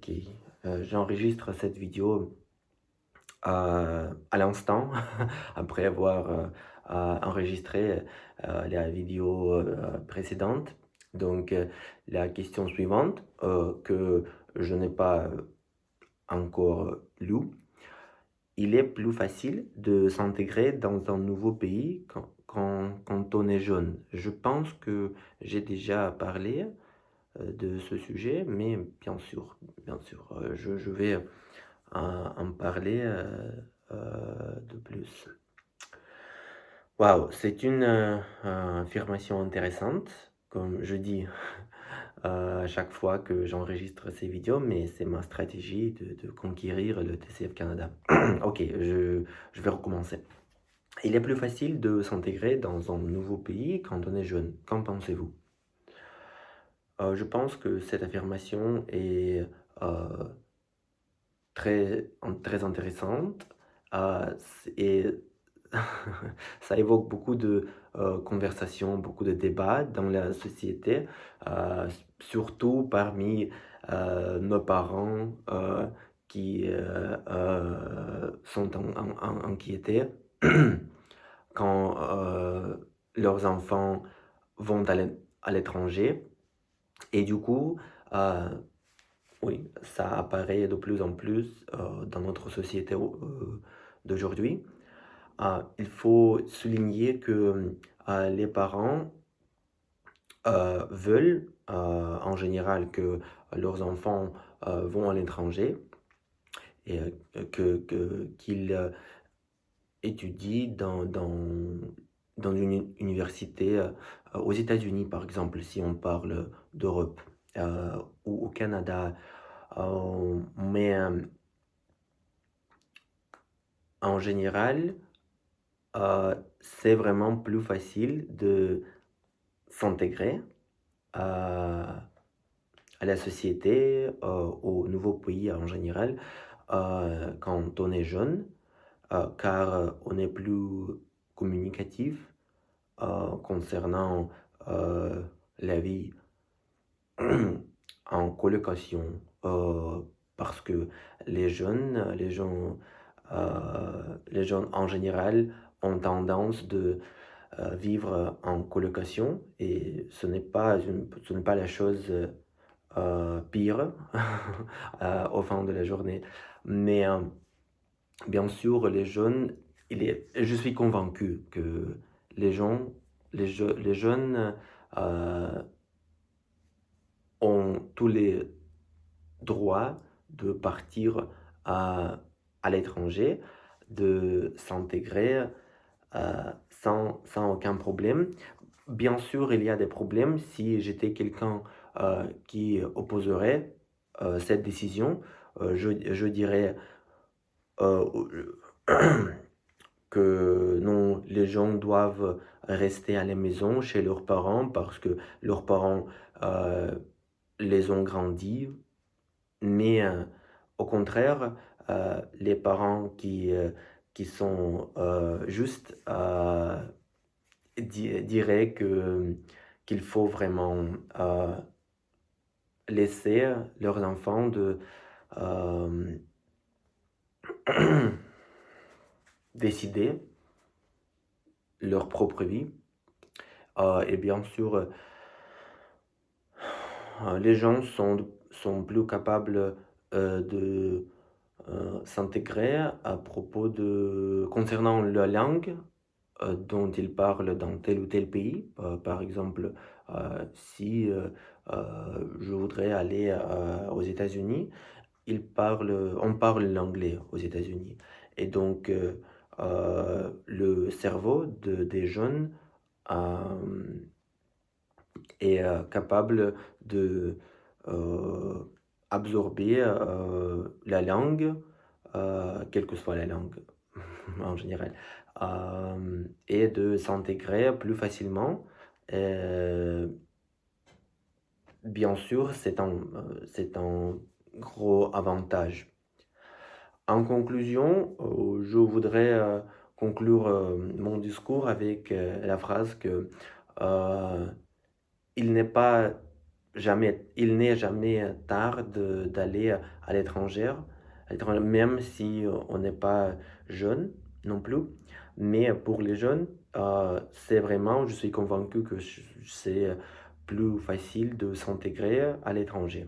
Ok, j'enregistre cette vidéo à l'instant, après avoir enregistré la vidéo précédente. Donc, la question suivante, que je n'ai pas encore lue, il est plus facile de s'intégrer dans un nouveau pays quand on est jeune. Je pense que j'ai déjà parlé de ce sujet, mais bien sûr, je vais en parler de plus. Waouh, c'est une affirmation intéressante, comme je dis à chaque fois que j'enregistre ces vidéos, mais c'est ma stratégie de conquérir le TCF Canada. Ok, je vais recommencer. Il est plus facile de s'intégrer dans un nouveau pays quand on est jeune. Qu'en pensez-vous? Je pense que cette affirmation est euh, très intéressante et ça évoque beaucoup de conversations, beaucoup de débats dans la société, surtout parmi nos parents qui sont inquiétés quand leurs enfants vont à l'étranger. Et du coup, euh, oui, ça apparaît de plus en plus dans notre société d'aujourd'hui. Il faut souligner que les parents veulent en général que leurs enfants vont à l'étranger et qu'ils étudient dans une université aux États-Unis, par exemple, si on parle d'Europe ou au Canada. Mais en général, c'est vraiment plus facile de s'intégrer à la société, au nouveau pays en général, quand on est jeune, car on est plus communicatif concernant la vie en colocation, parce que les jeunes en général ont tendance de vivre en colocation et ce n'est pas la chose pire au fin de la journée. Mais bien sûr, les jeunes, je suis convaincu que les gens, les jeunes euh, ont tous les droits de partir à l'étranger, de s'intégrer sans aucun problème. Bien sûr, il y a des problèmes si j'étais quelqu'un qui opposerait cette décision. Je dirais euh, que non, les gens doivent rester à la maison chez leurs parents parce que leurs parents euh, les ont grandis, mais au contraire, les parents qui sont juste diraient qu'il faut vraiment laisser leurs enfants de euh, décider leur propre vie. Et bien sûr, les gens sont plus capables de s'intégrer à propos concernant la langue dont ils parlent dans tel ou tel pays. Par exemple, si je voudrais aller aux États-Unis, on parle l'anglais aux États-Unis. Et donc, le cerveau des jeunes euh, est capable de euh, absorber la langue, quelle que soit la langue en général, et de s'intégrer plus facilement. Euh, Bien sûr, c'est un gros avantage. En conclusion, je voudrais conclure mon discours avec la phrase que euh, il n'est pas il n'est jamais tard d'aller à l'étranger, même si on n'est pas jeune non plus. Mais pour les jeunes, c'est vraiment, je suis convaincu que c'est plus facile de s'intégrer à l'étranger.